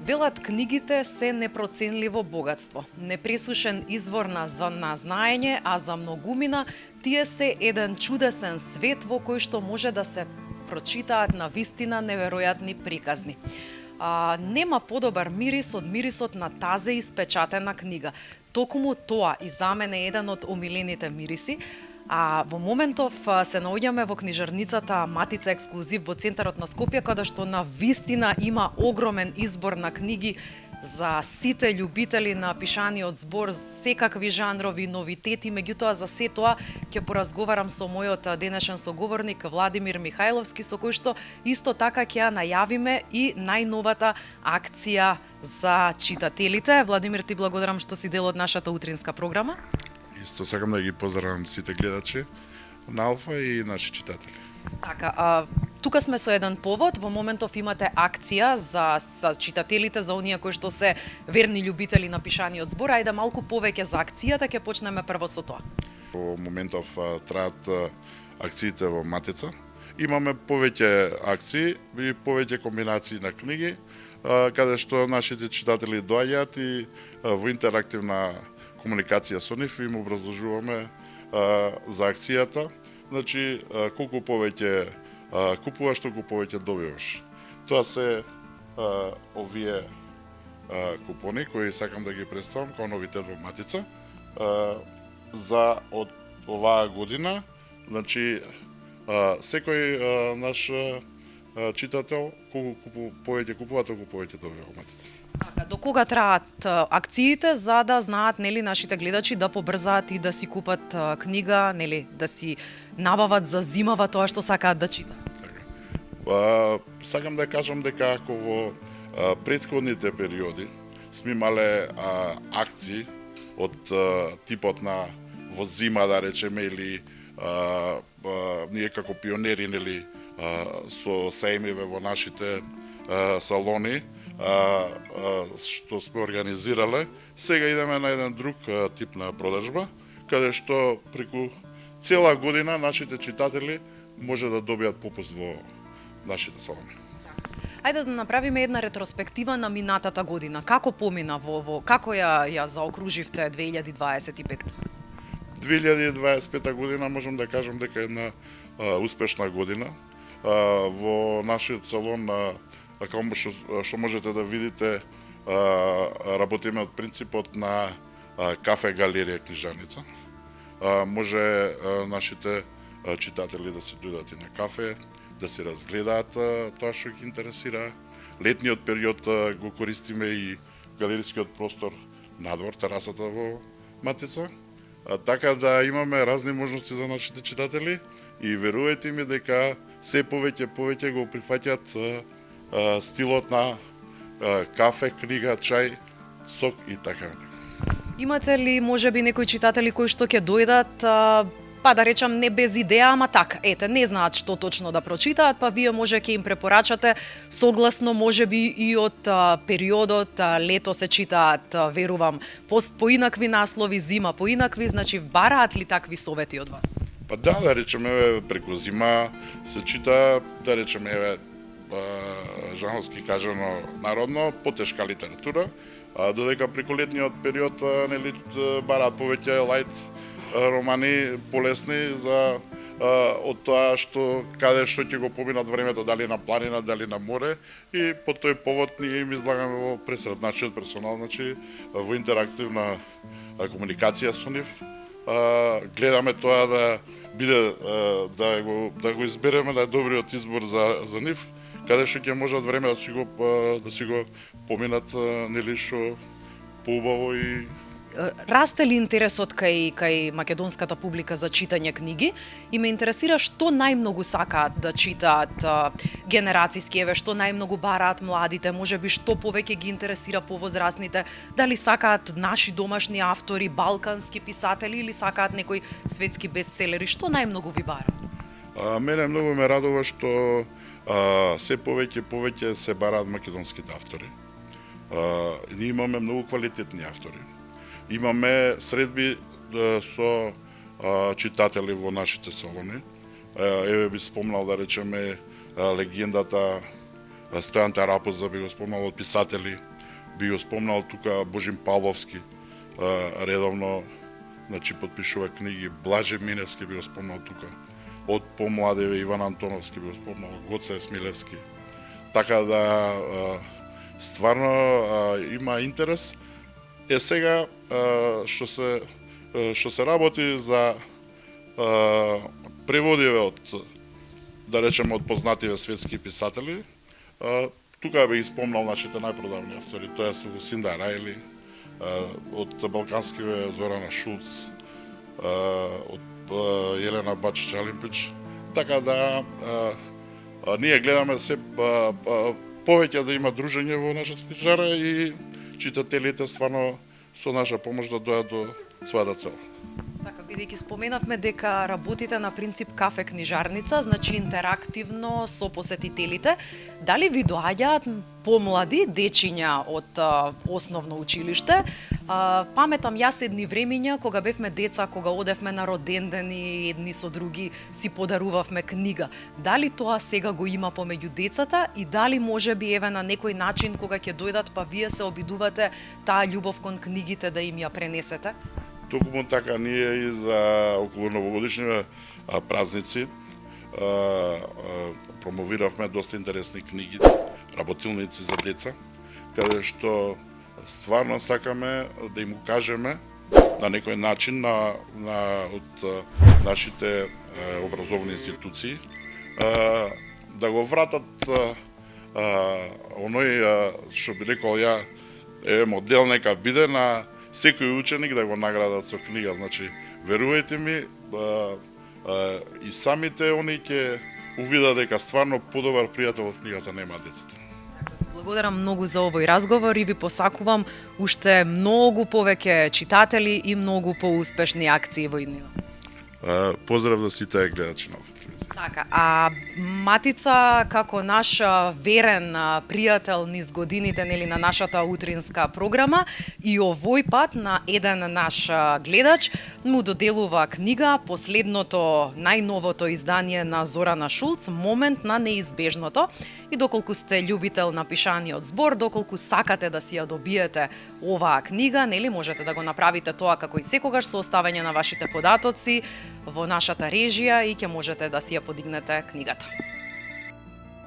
Велат книгите се непроценливо богатство, непресушен извор на знаење, а за многумина тие се еден чудесен свет во кој што може да се прочитаат на вистина неверојатни приказни. Нема подобар мирис од мирисот на тазе испечатена книга. Токму тоа и за мене е еден од омилените мириси. А во моментов се наоѓаме во книжарницата Матица Ексклузив во центарот на Скопје, каде што на вистина има огромен избор на книги за сите љубители на пишаниот збор, секакви жанрови, новитети. Меѓутоа, за се тоа ќе поразговарам со мојот денешен соговорник Владимир Михајловски, со кој што исто така ќе ја најавиме и најновата акција за читателите. Владимир, ти благодарам што си дел од нашата утринска програма. Исто сакам да ги поздравам сите гледачи на Алфа и наши читатели. Така, тука сме со еден повод. Во моментов имате акција за читателите, за оние кои што се верни љубители на пишаниот збор. Ајде малку повеќе за акцијата, ќе почнеме прво со тоа. Во моментов траат акциите во Матица. Имаме повеќе акции и повеќе комбинации на книги, каде што нашите читатели доаѓаат и во интерактивна комуникација со нив им образложуваме за акцијата. Значи, колку повеќе купуваш, толку повеќе добиваш. Тоа се овие купони кои сакам да ги представам како новитет во Матица. За од оваа година, значи, секој наш читател, колку повеќе купува, толку повеќе добива во Матица. До кога траат акциите за да знаат, нели, нашите гледачи да побрзаат и да си купат книга, нели, да си набават за зимава тоа што сакаат да читаат? Сакам да кажам дека ако во претходните периоди сме имале акции од типот на во зима, да речеме, или ние како пионери, нели, со сејмиве во нашите салони, што сме организирале, сега идеме на еден друг тип на продажба, каде што преку цела година нашите читатели може да добијат попуст во нашите салони. Ајде да направиме една ретроспектива на минатата година. Како помина како ја заокруживте 2025? 2025 година можам да кажам дека е една успешна година. Во нашиот салон, како што можете да видите, работиме од принципот на кафе, галерија, книжарница. Може нашите читатели да се дојдат и на кафе, да се разгледаат тоа што ги интересира. Летниот период го користиме и галерискиот простор надвор, терасата во Матица. Така да имаме разни можности за нашите читатели и верувајте ми дека се повеќе го прифаќаат стилот на кафе, книга, чај, сок и така. Имате ли можеби некои читатели кои што ќе дојдат, па да речам не без идеја, ама така, ете, не знаат што точно да прочитаат, па вие може ќе им препорачате согласно можеби и од периодот, лето се читаат, верувам, поинакви наслови, зима поинакви, значи бараат ли такви совети од вас? Па да речеме преку зима се чита, да речеме жанровски кажано народно, потешка литература, додека преку летниот период нели бараат повеќе лајт романи, полесни за од тоа што каде што ќе го поминат времето, дали на планина, дали на море, и по тој повод ние им излагаме во пресретначиот персонал, значи во интерактивна комуникација со нив. Гледаме тоа да биде да го избереме најдобриот избор за нив, каде што ќе можат време да си го поминат, нели, што поубаво. И расте ли интересот кај македонската публика за читање книги и ме интересира што најмногу сакаат да читаат генерацијски, еве што најмногу бараат младите, можеби што повеќе ги интересира повозрастните, дали сакаат наши домашни автори, балкански писатели или сакаат некои светски бестселери, што најмногу ви бараат? Мене многу ме радува што се повеќе се бараат македонските автори. Ние имаме многу квалитетни автори. Имаме средби со читатели во нашите салони. Еве би спомнал, да речеме, легендата Стојан Тарапоза би го спомнал од писатели, би го спомнал тука Божим Павловски, редовно значи потпишува книги, Блаже Миневски би го спомнал тука. Од помладеве Иван Антоновски би го спомнал, Гоце Смилевски. Така да стварно има интерес. Сега што се работи за преводиве од, да речеме, од познативе светски писатели, тука би спомнал нашите најпродавни автори, тоа се Лусинда Рајли, од балканскиве Зорана Шулц, од Елена Бачич-Алимпич. Така да ние гледаме се повеќе да има дружење во нашата книжара и читателите стварно со наша помош да дојат до својата цел. Така, бидејќи споменавме дека работите на принцип кафе книжарница, значи интерактивно со посетителите, дали ви доаѓаат помлади дечиња од основно училиште? Паметам јас едни времиња кога бевме деца, кога одевме на роденден и едни со други си подарувавме книга. Дали тоа сега го има помеѓу децата и дали може би еве на некој начин кога ќе дојдат па вие се обидувате таа љубов кон книгите да им ја пренесете? Токму така ние и за околу новогодишни празници промовиравме доста интересни книги, работилници за деца, каде што стварно сакаме да им кажеме на некој начин од нашите образовни институции да го вратат оној што би рекол ја модел нека биде на секој ученик да го наградат со книга. Значи, верувајте ми, и самите они ќе увидат дека стварно подобар пријател од книгата нема децата. Благодарам многу за овој разговор и ви посакувам уште многу повеќе читатели и многу поуспешни акции во иднина. Поздрав за сите гледачи на телевизија. Така, а Матица како наш верен пријател низ годините, нели, на нашата утринска програма, и овој пат на еден наш гледач му доделува книга, последното, најновото издание на Зорана Шулц, Момент на неизбежното. И доколку сте љубител на пишаниот збор, доколку сакате да си ја добиете оваа книга, нели, можете да го направите тоа како и секогаш со оставање на вашите податоци во нашата режија и ќе можете да си ја подигнете книгата.